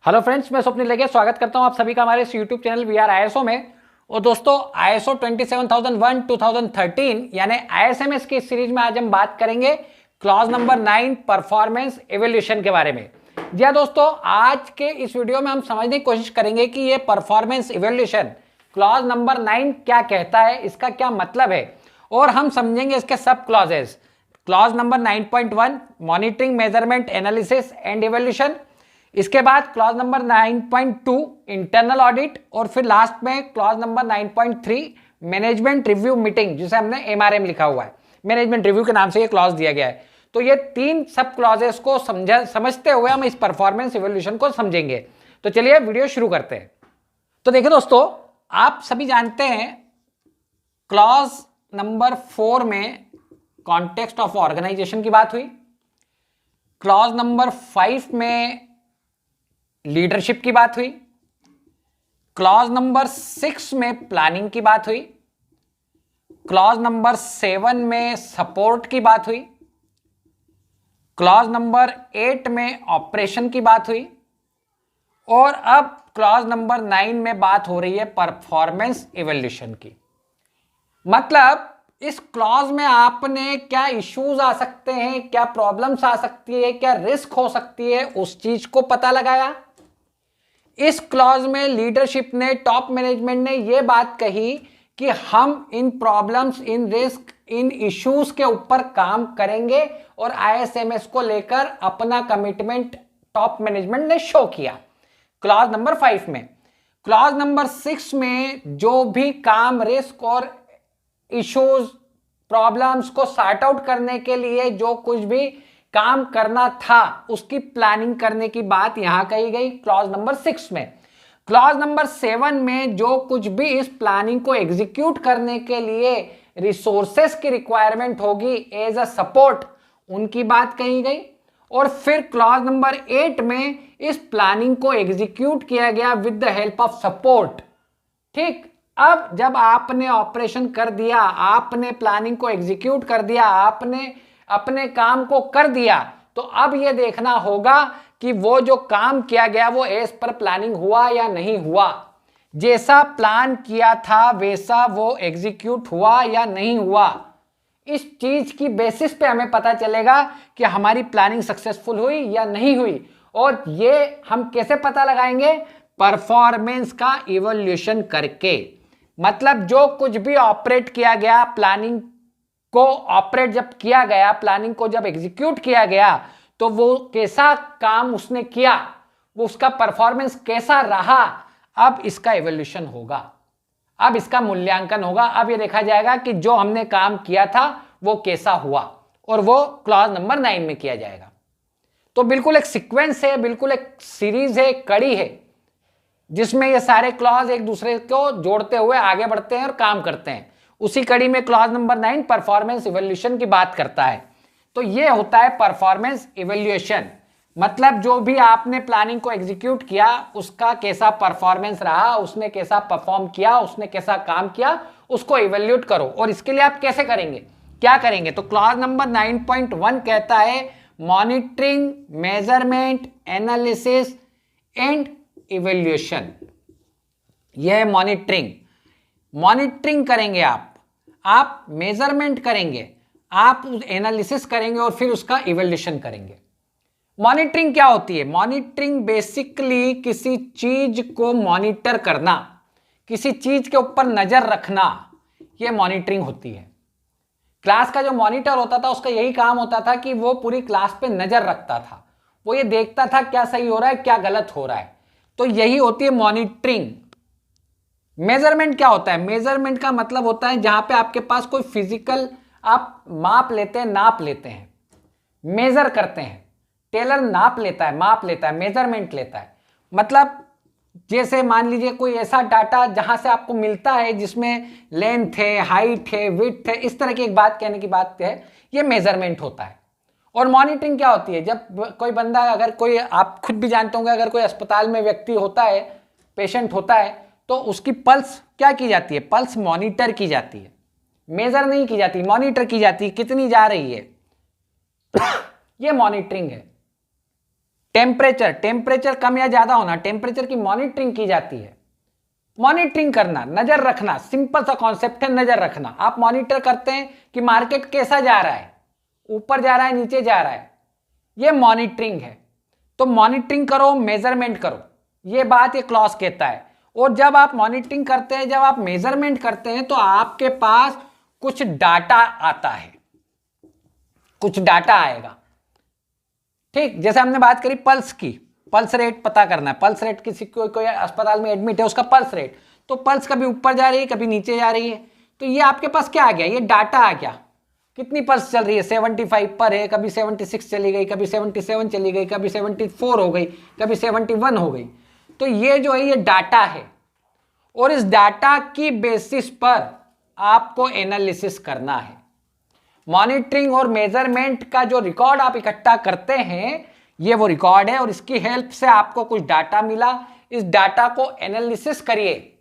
Hello friends, मैं स्वप्निल लेके स्वागत करता हूं आप सभी का हमारे इस YouTube channel we are ISO में। और दोस्तों, आईएसओ 27001 2013 यानी आईएसएमएस की सीरीज में आज हम बात करेंगे क्लॉज नंबर 9 परफॉर्मेंस इवैल्यूएशन के बारे में। जी हाँ दोस्तों, आज के इस वीडियो में हम समझने की कोशिश करेंगे कि ये परफॉर्मेंस इवैल्यूएशन क्लॉज नंबर 9 क्या कहता है, इसका क्या मतलब है, और हम समझेंगे इसके सब clauses. Clause number 9.1 monitoring, measurement, analysis and evaluation. इसके बाद क्लॉज नंबर 9.2 इंटरनल ऑडिट, और फिर लास्ट में clause number 9.3 management review meeting, जिसे हमने एमआरएम लिखा हुआ है, मैनेजमेंट रिव्यू के नाम से ये क्लॉज दिया गया है। तो ये तीन सब क्लॉजेस को समझते हुए हम इस परफॉर्मेंस इवैल्यूएशन को समझेंगे। तो चलिए वीडियो शुरू करते हैं। तो देखिए दोस्तों, आप सभी जानते हैं क्लॉज नंबर 4 में कॉन्टेक्स्ट ऑफ ऑर्गेनाइजेशन की बात हुई, क्लॉज नंबर 5 में लीडरशिप की बात हुई, क्लॉज नंबर 6 में प्लानिंग की बात हुई, क्लॉज नंबर 7 में सपोर्ट की बात हुई, क्लॉज नंबर 8 में ऑपरेशन की बात हुई, और अब क्लॉज नंबर 9 में बात हो रही है परफॉर्मेंस इवैल्यूएशन की। मतलब इस क्लॉज में आपने क्या इश्यूज आ सकते हैं, क्या प्रॉब्लम्स आ सकती है, क्या रिस्क हो सकती है, उस चीज को पता लगाया। इस क्लॉज में लीडरशिप ने, टॉप मैनेजमेंट ने यह बात कही कि हम इन प्रॉब्लम्स, इन रिस्क, इन इश्यूज के ऊपर काम करेंगे, और आईएसएमएस को लेकर अपना कमिटमेंट टॉप मैनेजमेंट ने शो किया क्लॉज नंबर 5 में। क्लॉज नंबर 6 में जो भी काम, रिस्क और इश्यूज, प्रॉब्लम्स को सॉर्ट आउट करने के लिए जो कुछ भी काम करना था, उसकी प्लानिंग करने की बात यहां कही गई क्लॉज नंबर 6 में। क्लॉज नंबर 7 में जो कुछ भी इस प्लानिंग को एग्जीक्यूट करने के लिए रिसोर्सेस की रिक्वायरमेंट होगी एज अ सपोर्ट, उनकी बात कही गई। और फिर क्लॉज नंबर 8 में इस प्लानिंग को एग्जीक्यूट किया गया with the help of support. ठीक, अब जब आपने ऑपरेशन कर दिया, आपने प्लानिंग को एग्जीक्यूट कर दिया, आपने अपने काम को कर दिया, तो अब यह देखना होगा कि वो जो काम किया गया वो एज पर प्लानिंग हुआ या नहीं हुआ, जैसा प्लान किया था वैसा वो एग्जीक्यूट हुआ या नहीं हुआ। इस चीज की बेसिस पे हमें पता चलेगा कि हमारी प्लानिंग सक्सेसफुल हुई या नहीं हुई। और ये हम कैसे पता लगाएंगे? परफॉर्मेंस का इवैल्यूएशन करके। मतलब जो कुछ भी ऑपरेट किया गया, प्लानिंग को ऑपरेट जब किया गया, प्लानिंग को जब एग्जीक्यूट किया गया, तो वो कैसा काम उसने किया, वो उसका परफॉर्मेंस कैसा रहा, अब इसका इवैल्यूएशन होगा, अब इसका मूल्यांकन होगा। अब ये देखा जाएगा कि जो हमने काम किया था वो कैसा हुआ, और वो क्लॉज नंबर 9 में किया जाएगा। तो बिल्कुल एक सीक्वेंस है, बिल्कुल एक सीरीज है, एक कड़ी है, जिसमें ये सारे क्लॉज एक दूसरे को जोड़ते हुए आगे बढ़ते हैं और काम करते हैं। उसी कड़ी में क्लॉज नंबर 9 परफॉर्मेंस इवैल्यूएशन की बात करता है। तो ये होता है परफॉर्मेंस इवैल्यूएशन। मतलब जो भी आपने प्लानिंग को एग्जीक्यूट किया, उसका कैसा परफॉर्मेंस रहा, उसने कैसा परफॉर्म किया, उसने कैसा काम किया, उसको इवैल्यूएट करो। और इसके लिए आप कैसे करेंगे, क्या करेंगे? तो क्लॉज नंबर 9.1 कहता है monitoring, measurement, analysis and evaluation. यह है मॉनिटरिंग। मॉनिटरिंग करेंगे आप मेजरमेंट करेंगे, आप एनालिसिस करेंगे, और फिर उसका इवैल्यूएशन करेंगे। मॉनिटरिंग क्या होती है? मॉनिटरिंग बेसिकली किसी चीज को मॉनिटर करना, किसी चीज के ऊपर नजर रखना, यह मॉनिटरिंग होती है। क्लास का जो मॉनिटर होता था, उसका यही काम होता था कि वो पूरी क्लास पे नजर रखता था, वो ये देखता था क्या सही हो रहा है, क्या गलत हो रहा है। तो यही होती है मॉनिटरिंग। मेजरमेंट क्या होता है? मेजरमेंट का मतलब होता है जहां पे आपके पास कोई फिजिकल, आप माप लेते हैं, नाप लेते हैं, मेजर करते हैं। टेलर नाप लेता है, माप लेता है, मेजरमेंट लेता है। मतलब जैसे मान लीजिए कोई ऐसा डाटा जहां से आपको मिलता है जिसमें लेंथ है, हाइट है, विड्थ है, इस तरह की एक बात कहने की बात है, ये मेजरमेंट होता है। और मॉनिटरिंग क्या होती है? जब कोई बंदा, अगर कोई, आप खुद भी जानते होंगे, अगर कोई अस्पताल में व्यक्ति होता है, पेशेंट होता है, तो उसकी पल्स क्या की जाती है? पल्स मॉनिटर की जाती है, मेजर नहीं की जाती, मॉनिटर की जाती है, कितनी जा रही है। ये मॉनिटरिंग है। टेम्परेचर, टेम्परेचर कम या ज्यादा होना, टेम्परेचर की मॉनिटरिंग की जाती है। मॉनिटरिंग करना, नजर रखना, सिंपल सा कॉन्सेप्ट है, नजर रखना। आप मॉनिटर करते हैं कि मार्केट कैसा जा रहा है, ऊपर जा रहा है, नीचे जा रहा है, ये मॉनिटरिंग है। तो मॉनिटरिंग करो, मेजरमेंट करो, ये बात ये क्लॉज कहता है। और जब आप मॉनिटरिंग करते हैं, जब आप मेजरमेंट करते हैं, तो आपके पास कुछ डाटा आता है, कुछ डाटा आएगा। ठीक, जैसे हमने बात करी पल्स की, पल्स रेट पता करना है। पल्स रेट किसी कोई अस्पताल में एडमिट है, उसका पल्स रेट, तो पल्स कभी ऊपर जा रही है, कभी नीचे जा रही है। तो ये आपके पास क्या आ गया, ये डाटा आ गया, कितनी पल्स चल रही है, 75 पर है, कभी 76 चली गई, कभी 77 चली गई, कभी 74 हो गई, कभी 71 हो गई। तो ये जो है ये डाटा है, और इस डाटा की बेसिस पर आपको एनालिसिस करना है। मॉनिटरिंग और मेजरमेंट का जो रिकॉर्ड आप इकट्ठा करते हैं, ये वो रिकॉर्ड है, और इसकी हेल्प से आपको कुछ डाटा मिला। इस डाटा को एनालिसिस करिए,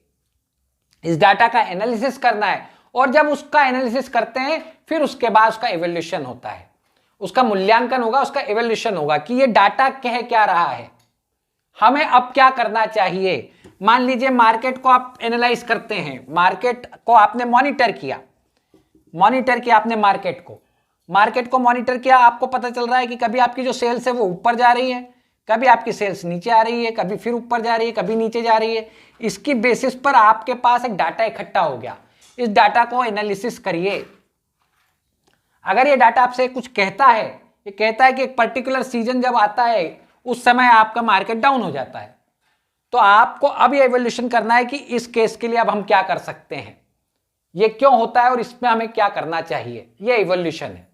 इस डाटा का एनालिसिस करना है, और जब उसका एनालिसिस करते हैं, फिर उसके बाद उसका इवैल्यूएशन होता है, उसका मूल्यांकन होगा, उसका इवैल्यूएशन होगा कि ये डाटा कह क्या रहा है, हमें अब क्या करना चाहिए। मान लीजिए मार्केट को आप एनालाइज करते हैं, मार्केट को आपने मॉनिटर किया, आपने मार्केट को मॉनिटर किया, आपको पता चल रहा है कि कभी आपकी जो सेल्स है वो ऊपर जा रही है, कभी आपकी सेल्स नीचे आ रही है, कभी फिर ऊपर जा रही है, कभी नीचे जा रही है। इसकी बेसिस पर आपके पास एक डाटा इकट्ठा हो गया, इस डाटा को एनालिसिस करिए। अगर ये डाटा आपसे कुछ कहता है, ये कहता है कि एक पर्टिकुलर सीजन जब आता है उस समय आपका मार्केट डाउन हो जाता है, तो आपको अब ये इवैल्यूएशन करना है कि इस केस के लिए अब हम क्या कर सकते हैं, ये क्यों होता है और इसमें हमें क्या करना चाहिए। ये इवैल्यूएशन है,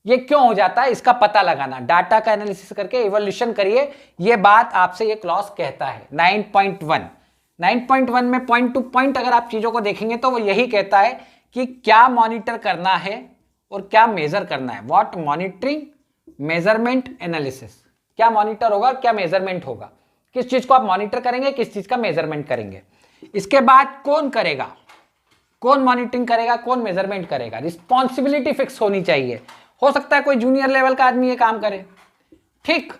ये क्यों हो जाता है इसका पता लगाना, डाटा का एनालिसिस करके इवैल्यूएशन करिए। ये बात आपसे ये क्लॉज कहता है 9.1 में पॉइंट टू पॉइंट अगर आप चीजों को देखेंगे तो वो यही कहता है कि क्या मॉनिटर करना है और क्या मेजर करना है। व्हाट मॉनिटरिंग, मेजरमेंट, एनालिसिस, क्या मॉनिटर होगा, क्या मेजरमेंट होगा, किस चीज को आप मॉनिटर करेंगे, किस चीज का मेजरमेंट करेंगे। इसके बाद कौन करेगा, कौन मॉनिटरिंग करेगा, कौन मेजरमेंट करेगा, रिस्पॉन्सिबिलिटी फिक्स होनी चाहिए। हो सकता है कोई जूनियर लेवल का आदमी ये काम करे, ठीक।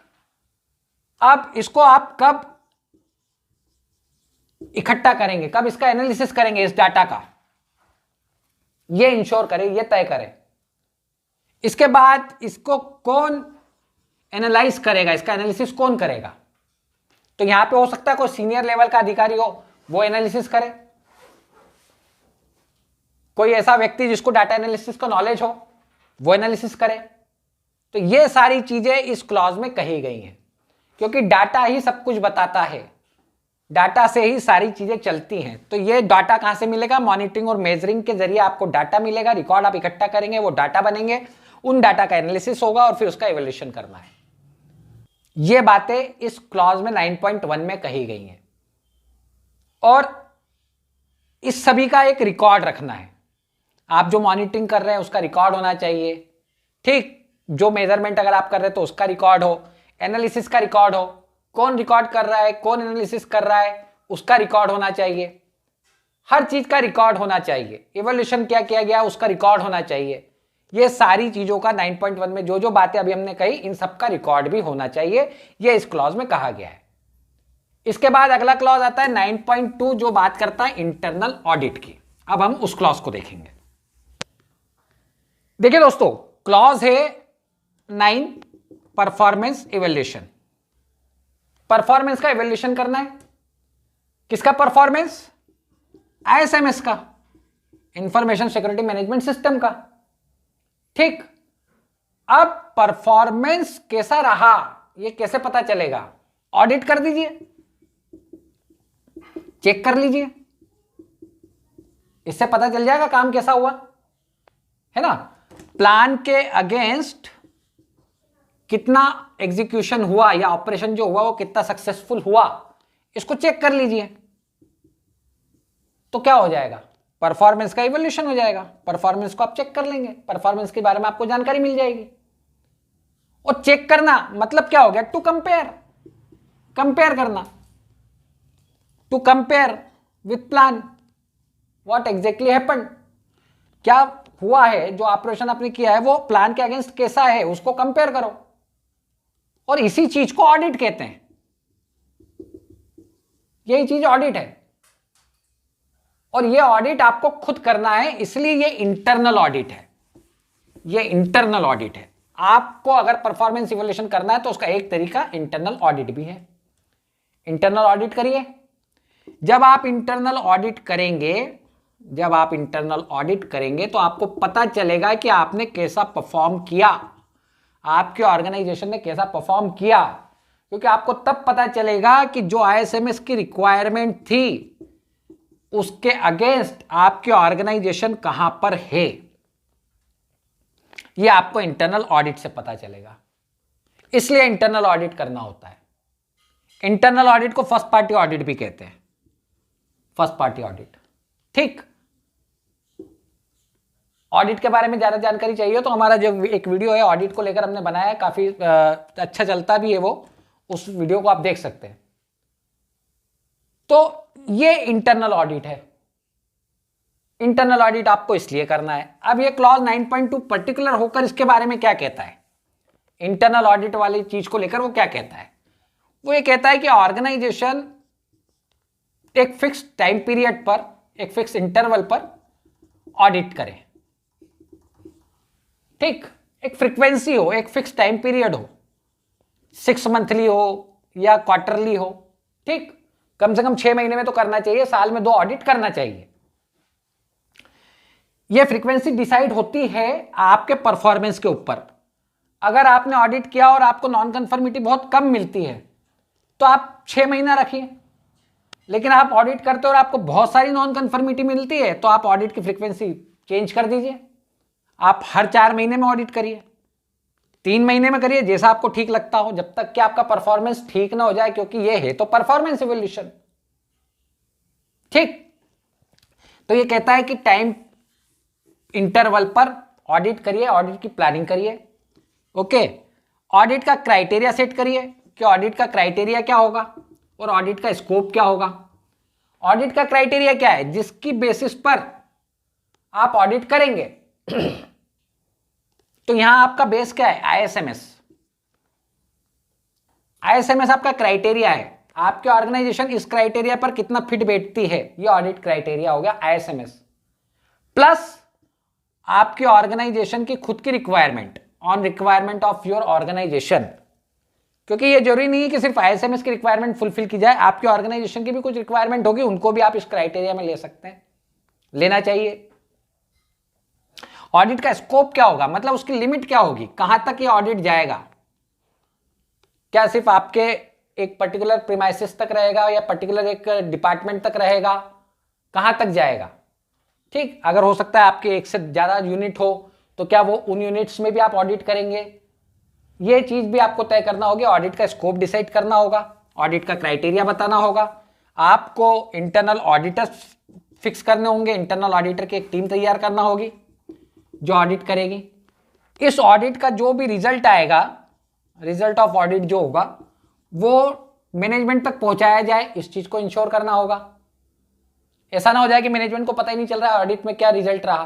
अब इसको आप कब इकट्ठा करेंगे, कब इसका एनालिसिस करेंगे, इस डाटा का, ये इंश्योर करें, ये तय करें। इसके बाद इसको कौन एनालाइज करेगा, इसका एनालिसिस कौन करेगा। तो यहां पे हो सकता है कोई सीनियर लेवल का अधिकारी हो, वो एनालिसिस करे, कोई ऐसा व्यक्ति जिसको डाटा एनालिसिस का नॉलेज हो, वो एनालिसिस करे। तो ये सारी चीजें इस क्लॉज में कही गई हैं, क्योंकि डाटा ही सब कुछ बताता है, डाटा से ही सारी चीजें चलती हैं। तो ये डाटा कहां से मिलेगा, मॉनिटरिंग और मेजरिंग के जरिए आपको डाटा मिलेगा, रिकॉर्ड आप इकट्ठा करेंगे, वो डाटा बनेंगे, उन डाटा का एनालिसिस होगा और फिर उसका इवैल्यूएशन करना है। ये बातें इस क्लॉज में 9.1 में कही गई हैं, और इस सभी का एक रिकॉर्ड रखना है। आप जो मॉनिटरिंग कर रहे हैं उसका रिकॉर्ड होना चाहिए, ठीक। जो मेजरमेंट अगर आप कर रहे हैं तो उसका रिकॉर्ड हो, एनालिसिस का रिकॉर्ड हो, कौन रिकॉर्ड कर रहा है, कौन एनालिसिस कर रहा है, उसका रिकॉर्ड होना चाहिए। हर चीज का रिकॉर्ड होना चाहिए, इवैल्यूएशन क्या किया गया उसका रिकॉर्ड होना चाहिए। ये सारी चीजों का 9.1 में जो जो बातें अभी हमने कही, इन सब का रिकॉर्ड भी होना चाहिए, ये इस क्लॉज में कहा गया है। इसके बाद अगला क्लॉज आता है 9.2 जो बात करता है इंटरनल ऑडिट की। अब हम उस क्लॉज को देखेंगे। देखिए दोस्तों, क्लॉज है 9, परफॉर्मेंस इवैल्यूएशन। परफॉर्मेंस का इवैल्यूएशन करना है, किसका परफॉर्मेंस, आईएसएमएस का, इंफॉर्मेशन सिक्योरिटी मैनेजमेंट सिस्टम का, ठीक। अब परफॉर्मेंस कैसा रहा ये कैसे पता चलेगा, ऑडिट कर दीजिए, चेक कर लीजिए, इससे पता चल जाएगा काम कैसा हुआ, है ना। प्लान के अगेंस्ट कितना एग्जीक्यूशन हुआ या ऑपरेशन जो हुआ वो कितना सक्सेसफुल हुआ, इसको चेक कर लीजिए, तो क्या हो जाएगा, परफॉर्मेंस का इवैल्यूएशन हो जाएगा। परफॉर्मेंस को आप चेक कर लेंगे, परफॉर्मेंस के बारे में आपको जानकारी मिल जाएगी। और चेक करना मतलब क्या हो गया, टू कंपेयर, कंपेयर करना, to compare with plan what exactly happened, क्या हुआ है, जो ऑपरेशन आपने किया है वो प्लान के अगेंस्ट कैसा है, उसको कंपेयर करो और इसी चीज को ऑडिट कहते हैं। यही चीज ऑडिट है, और ये ऑडिट आपको खुद करना है, इसलिए ये इंटरनल ऑडिट है। ये इंटरनल ऑडिट है। आपको अगर परफॉर्मेंस इवैल्यूएशन करना है तो उसका एक तरीका इंटरनल ऑडिट भी है। इंटरनल ऑडिट करिए। जब आप इंटरनल ऑडिट करेंगे तो आपको पता चलेगा कि आपने कैसा परफॉर्म किया, आपके ऑर्गेनाइजेशन ने कैसा परफॉर्म किया, क्योंकि आपको तब पता चलेगा कि जो आईएसएमएस की रिक्वायरमेंट थी उसके अगेंस्ट आपके ऑर्गेनाइजेशन कहां पर है। यह आपको इंटरनल ऑडिट से पता चलेगा, इसलिए इंटरनल ऑडिट करना होता है। इंटरनल ऑडिट को फर्स्ट पार्टी ऑडिट भी कहते हैं, फर्स्ट पार्टी ऑडिट। ठीक, ऑडिट के बारे में ज्यादा जानकारी चाहिए तो हमारा जो एक वीडियो है ऑडिट को लेकर हमने बनाया है, काफी अच्छा चलता भी है वो, उस वीडियो को आप देख सकते हैं। तो ये इंटरनल ऑडिट है। इंटरनल ऑडिट आपको इसलिए करना है। अब ये क्लॉज 9.2 पर्टिकुलर होकर इसके बारे में क्या कहता है, इंटरनल ऑडिट वाली चीज को लेकर वो क्या कहता है, वो ये कहता है कि ऑर्गेनाइजेशन एक फिक्स टाइम पीरियड पर, एक फिक्स इंटरवल पर ऑडिट करे। ठीक, एक फ्रीक्वेंसी हो, एक फिक्स टाइम पीरियड हो, 6 मंथली हो या क्वार्टरली हो। ठीक, कम से कम 6 महीने में तो करना चाहिए, साल में 2 ऑडिट करना चाहिए। यह फ्रीक्वेंसी डिसाइड होती है आपके परफॉर्मेंस के ऊपर। अगर आपने ऑडिट किया और आपको नॉन कंफर्मिटी बहुत कम मिलती है तो आप 6 महीना रखिए, लेकिन आप ऑडिट करते हो और आपको बहुत सारी नॉन कंफर्मिटी मिलती है तो आप ऑडिट की फ्रीक्वेंसी चेंज कर दीजिए। आप हर 4 महीने में ऑडिट करिए, 3 महीने में करिए, जैसा आपको ठीक लगता हो, जब तक कि आपका परफॉर्मेंस ठीक ना हो जाए, क्योंकि ये है तो परफॉर्मेंस इवैल्यूएशन। ठीक, तो ये कहता है कि टाइम इंटरवल पर ऑडिट करिए, ऑडिट की प्लानिंग करिए। ओके, ऑडिट का क्राइटेरिया सेट करिए कि ऑडिट का क्राइटेरिया क्या होगा और ऑडिट का स्कोप क्या होगा। ऑडिट का क्राइटेरिया क्या है, जिसकी बेसिस पर आप ऑडिट करेंगे। तो यहां आपका बेस क्या है, आईएसएमएस। आईएसएमएस आपका क्राइटेरिया है, आपके ऑर्गेनाइजेशन इस क्राइटेरिया पर कितना फिट बैठती है, ये ऑडिट क्राइटेरिया हो गया आईएसएमएस। प्लस आपके ऑर्गेनाइजेशन की खुद की requirement, on requirement of your organisation, क्योंकि ये जरूरी नहीं है कि सिर्फ आईएसएमएस की रिक्वायरमेंट फुलफिल की जाए, आपके ऑर्गेनाइजेशन की भी कुछ रिक्वायरमेंट होगी, उनको भी आप इस क्राइटेरिया में ले सकते हैं, लेना चाहिए। ऑडिट का स्कोप क्या होगा, मतलब उसकी लिमिट क्या होगी, कहां तक ये ऑडिट जाएगा। क्या सिर्फ आपके एक पर्टिकुलर प्रीमाइसिस तक रहेगा या पर्टिकुलर एक डिपार्टमेंट तक रहेगा, कहां तक जाएगा। ठीक, अगर हो सकता है आपके एक से ज्यादा यूनिट हो तो क्या वो उन यूनिट्स में भी आप ऑडिट करेंगे, ये चीज भी आपको तय करना होगी। ऑडिट का स्कोप डिसाइड करना होगा, ऑडिट का क्राइटेरिया बताना होगा, आपको इंटरनल ऑडिटर्स फिक्स करने होंगे, इंटरनल ऑडिटर की एक टीम तैयार करना होगी जो ऑडिट करेगी। इस ऑडिट का जो भी रिजल्ट आएगा, रिजल्ट ऑफ ऑडिट जो होगा वो मैनेजमेंट तक पहुंचाया जाए, इस चीज को इंश्योर करना होगा। ऐसा ना हो जाए कि मैनेजमेंट को पता ही नहीं चल रहा है ऑडिट में क्या रिजल्ट रहा,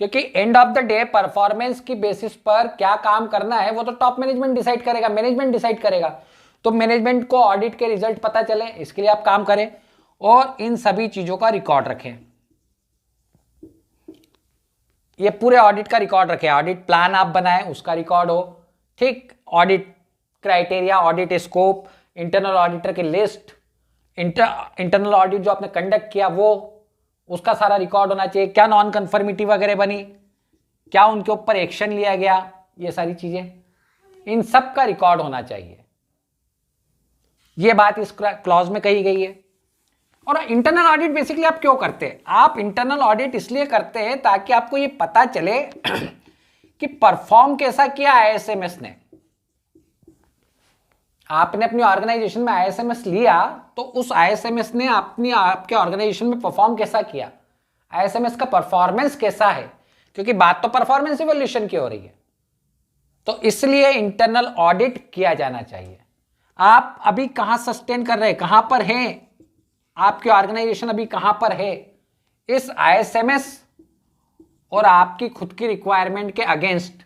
क्योंकि end of the day performance की बेसिस पर क्या काम करना है वो तो टॉप मैनेजमेंट डिसाइड करेगा, मैनेजमेंट डिसाइड करेगा। तो मैनेजमेंट को ऑडिट के रिजल्ट पता चले, इसके लिए आप काम करें और इन सभी चीजों का रिकॉर्ड रखें। ये पूरे ऑडिट का रिकॉर्ड रखें, ऑडिट प्लान आप बनाएं उसका रिकॉर्ड हो। ठीक, audit criteria, audit scope, internal auditor की लिस्ट, इंटरनल ऑडिट जो आपने कंडक्ट किया वो, उसका सारा रिकॉर्ड होना चाहिए। क्या नॉन कंफर्मिटी वगैरह बनी, क्या उनके ऊपर एक्शन लिया गया, ये सारी चीजें, इन सब का रिकॉर्ड होना चाहिए। ये बात इस क्लॉज में कही गई है। और इंटरनल ऑडिट बेसिकली आप क्यों करते हैं, आप इंटरनल ऑडिट इसलिए करते हैं ताकि आपको ये पता चले कि परफॉर्म कैसा किया आईएसएमएस ने। आपने अपनी ऑर्गेनाइजेशन में आईएसएमएस लिया तो उस आईएसएमएस ने आपके ऑर्गेनाइजेशन में परफॉर्म कैसा किया, आईएसएमएस का परफॉर्मेंस कैसा है, क्योंकि बात तो परफॉर्मेंस इवैल्यूएशन की हो रही है। तो इसलिए इंटरनल ऑडिट किया जाना चाहिए। आप अभी कहां सस्टेन कर रहे हैं, कहां पर हैं, आपकी ऑर्गेनाइजेशन अभी कहां पर है, इस आईएसएमएस और आपकी खुद की रिक्वायरमेंट के अगेंस्ट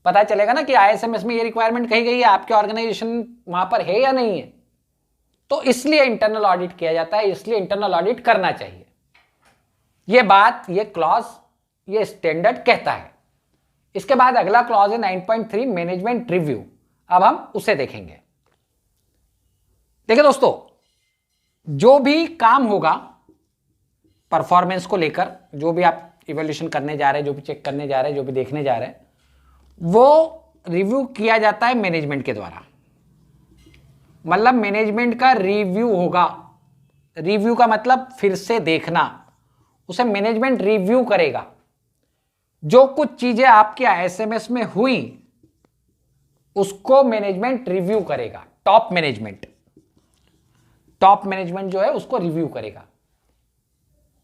पता चलेगा ना कि आईएसएमएस में ये रिक्वायरमेंट कही गई है, आपके ऑर्गेनाइजेशन वहां पर है या नहीं है। तो इसलिए इंटरनल ऑडिट किया जाता है, इसलिए इंटरनल ऑडिट करना चाहिए। ये बात, ये क्लॉज, ये स्टैंडर्ड कहता है। इसके बाद अगला क्लॉज है 9.3 मैनेजमेंट रिव्यू। अब हम उसे देखेंगे। देखिए दोस्तों, जो भी काम होगा परफॉर्मेंस को लेकर, जो भी आप इवैल्यूएशन करने जा रहे हैं, जो भी चेक करने जा रहे हैं, जो भी देखने जा रहे हैं, वो रिव्यू किया जाता है मैनेजमेंट के द्वारा। मतलब मैनेजमेंट का रिव्यू होगा। रिव्यू का मतलब फिर से देखना, उसे मैनेजमेंट रिव्यू करेगा। जो कुछ चीजें आपके आईएसएमएस में हुई उसको मैनेजमेंट रिव्यू करेगा। टॉप मैनेजमेंट जो है उसको रिव्यू करेगा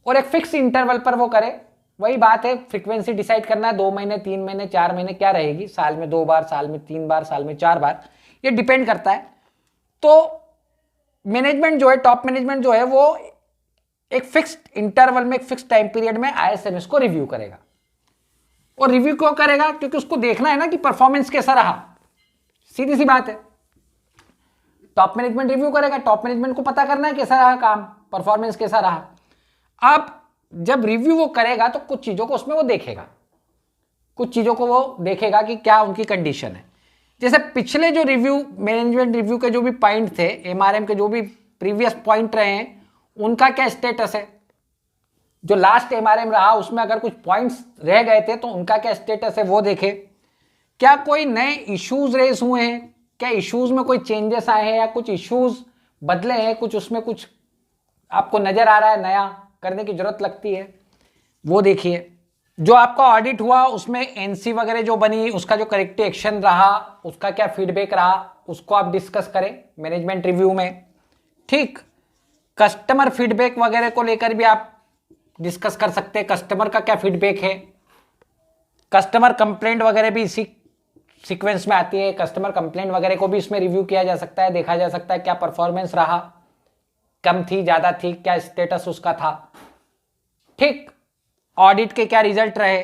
और एक फिक्स इंटरवल पर वो करे। वही बात है, फ्रीक्वेंसी डिसाइड करना है, 2 महीने, 3 महीने, 4 महीने क्या रहेगी, साल में 2 बार, साल में 3 बार, साल में 4 बार, ये डिपेंड करता है। तो मैनेजमेंट जो है, टॉप मैनेजमेंट जो है, वो एक फिक्स्ड इंटरवल में, एक फिक्स टाइम पीरियड में आईएसएमएस को रिव्यू करेगा। और रिव्यू क्यों करेगा? क्योंकि उसको देखना है ना कि परफॉर्मेंस कैसा रहा। सीधी सी बात है, टॉप मैनेजमेंट रिव्यू करेगा, टॉप मैनेजमेंट को पता करना है कैसा रहा काम, परफॉर्मेंस कैसा रहा। अब जब रिव्यू वो करेगा तो कुछ चीजों को उसमें वो देखेगा, कुछ चीजों को वो देखेगा कि क्या उनकी कंडीशन है। जैसे पिछले जो रिव्यू, मैनेजमेंट रिव्यू के जो भी पॉइंट थे, एमआरएम के जो भी प्रीवियस पॉइंट रहे हैं, उनका क्या स्टेटस है। जो लास्ट एमआरएम रहा उसमें अगर कुछ पॉइंट्स रह गए थे तो उनका क्या स्टेटस है वो देखे। क्या कोई नए इश्यूज रेस हुए हैं, क्या इश्यूज में कोई चेंजेस आए हैं या कुछ इश्यूज बदले हैं, कुछ उसमें कुछ आपको नजर आ रहा है नया करने की जरूरत लगती है, वो देखिए। जो आपका ऑडिट हुआ उसमें एनसी वगैरह जो बनी, उसका जो करेक्टिव एक्शन रहा, उसका क्या फीडबैक रहा, उसको आप डिस्कस करें मैनेजमेंट रिव्यू में। ठीक, कस्टमर फीडबैक वगैरह को लेकर भी आप डिस्कस कर सकते हैं, कस्टमर का क्या फीडबैक है। कस्टमर कंप्लेंट वगैरह भी इसी सीक्वेंस में आती है, कस्टमर कंप्लेंट वगैरह को भी इसमें रिव्यू किया जा सकता है, देखा जा सकता है क्या परफॉर्मेंस रहा, कम थी, ज्यादा थी, क्या स्टेटस उसका था। ठीक, ऑडिट के क्या रिजल्ट रहे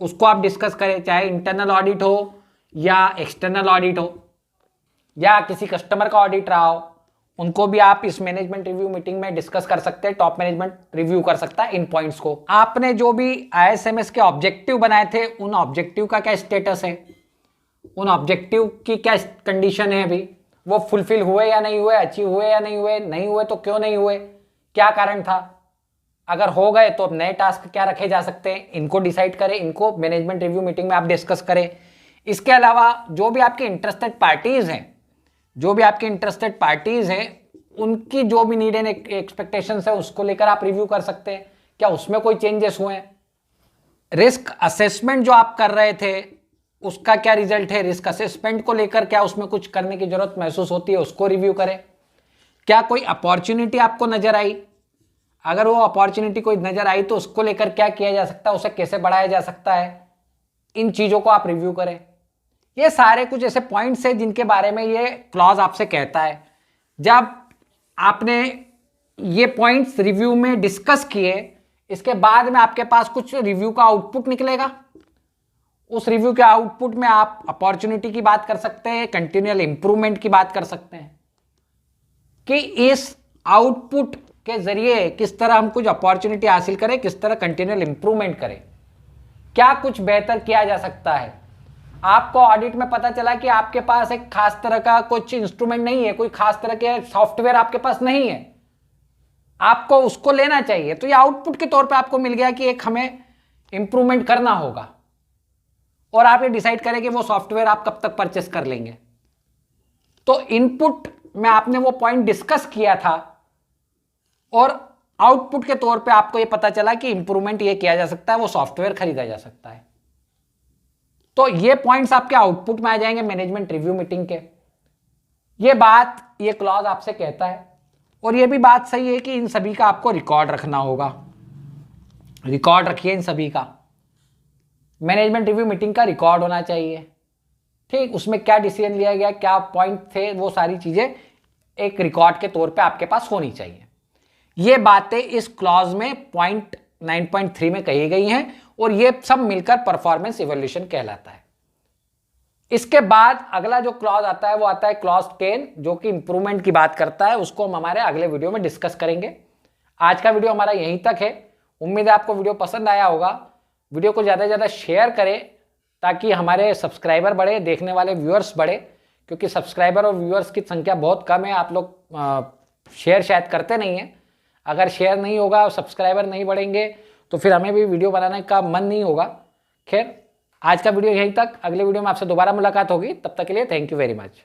उसको आप डिस्कस करें, चाहे इंटरनल ऑडिट हो या एक्सटर्नल ऑडिट हो या किसी कस्टमर का ऑडिट रहा हो, उनको भी आप इस मैनेजमेंट रिव्यू मीटिंग में डिस्कस कर सकते हैं। टॉप मैनेजमेंट रिव्यू कर सकता है इन पॉइंट्स को। आपने जो भी आईएसएमएस के ऑब्जेक्टिव बनाए थे, उन ऑब्जेक्टिव का क्या स्टेटस है, उन ऑब्जेक्टिव की क्या कंडीशन है, अभी वो फुलफिल हुए या नहीं हुए, अचीव हुए या नहीं हुए, नहीं हुए तो क्यों नहीं हुए, क्या कारण था। अगर हो गए तो अब नए टास्क क्या रखे जा सकते हैं, इनको डिसाइड करें, इनको मैनेजमेंट रिव्यू मीटिंग में आप डिस्कस करें। इसके अलावा जो भी आपके इंटरेस्टेड पार्टीज हैं, जो भी आपके इंटरेस्टेड पार्टीज हैं, उनकी जो भी नीड एंड एक्सपेक्टेशंस है उसको लेकर आप रिव्यू कर सकते हैं, क्या उसमें कोई चेंजेस हुए हैं। रिस्क असेसमेंट जो आप कर रहे थे उसका क्या रिजल्ट है, रिस्क असेसमेंट को लेकर क्या उसमें कुछ करने की जरूरत महसूस होती है, उसको रिव्यू करें। क्या कोई अपॉर्चुनिटी आपको नजर आई, अगर वो अपॉर्चुनिटी कोई नजर आई तो उसको लेकर क्या किया जा सकता है, उसे कैसे बढ़ाया जा सकता है, इन चीजों को आप रिव्यू करें। ये सारे कुछ ऐसे पॉइंट्स हैं जिनके बारे में ये क्लॉज आपसे कहता है। जब आपने ये पॉइंट्स रिव्यू में डिस्कस किए, इसके बाद में आपके पास कुछ रिव्यू का आउटपुट निकलेगा। उस रिव्यू के आउटपुट में आप अपॉर्चुनिटी की बात कर सकते हैं, कंटिन्यूअल इंप्रूवमेंट की बात कर सकते हैं कि इस आउटपुट के जरिए किस तरह हम कुछ अपॉर्चुनिटी हासिल करें, किस तरह कंटिन्यूअल इंप्रूवमेंट करें, क्या कुछ बेहतर किया जा सकता है। आपको ऑडिट में पता चला कि आपके पास एक खास तरह का कुछ इंस्ट्रूमेंट नहीं है, कोई खास तरह के सॉफ्टवेयर आपके पास नहीं है, आपको उसको लेना चाहिए। तो ये आउटपुट के तौर पे आपको मिल गया कि एक हमें इंप्रूवमेंट करना होगा और आप ये डिसाइड करें कि वो सॉफ्टवेयर आप कब तक परचेस कर लेंगे। तो इनपुट में आपने वो पॉइंट डिस्कस किया था और आउटपुट के तौर पे आपको ये पता चला कि इंप्रूवमेंट ये किया जा सकता है, वो सॉफ्टवेयर खरीदा जा सकता है। तो ये पॉइंट्स आपके आउटपुट में आ जाएंगे मैनेजमेंट रिव्यू मीटिंग के। ये बात, ये क्लॉज आपसे कहता है। और ये भी बात सही है कि इन सभी का आपको रिकॉर्ड रखना होगा। रिकॉर्ड रखिए इन सभी का, मैनेजमेंट रिव्यू मीटिंग का रिकॉर्ड होना चाहिए। ठीक, उसमें क्या डिसीजन लिया गया, क्या पॉइंट थे, वो सारी चीजें एक रिकॉर्ड के तौर पे आपके पास होनी चाहिए। ये बातें इस क्लॉज में पॉइंट 9.3 में कही गई हैं और ये सब मिलकर परफॉर्मेंस इवैल्यूएशन कहलाता है। इसके बाद अगला जो क्लॉज आता है वो आता है क्लॉज 10, जो कि इंप्रूवमेंट की बात करता है। उसको हम हमारे अगले वीडियो में डिस्कस करेंगे। आज का वीडियो हमारा यहीं तक है। उम्मीद है आपको वीडियो पसंद आया होगा। वीडियो को ज़्यादा से ज़्यादा शेयर करें ताकि हमारे सब्सक्राइबर बढ़े, देखने वाले व्यूअर्स बढ़े, क्योंकि सब्सक्राइबर और व्यूअर्स की संख्या बहुत कम है। आप लोग शेयर शायद करते नहीं हैं। अगर शेयर नहीं होगा और सब्सक्राइबर नहीं बढ़ेंगे तो फिर हमें भी वीडियो बनाने का मन नहीं होगा। खैर, आज का वीडियो यहीं तक। अगले वीडियो में आपसे दोबारा मुलाकात होगी। तब तक के लिए थैंक यू वेरी मच।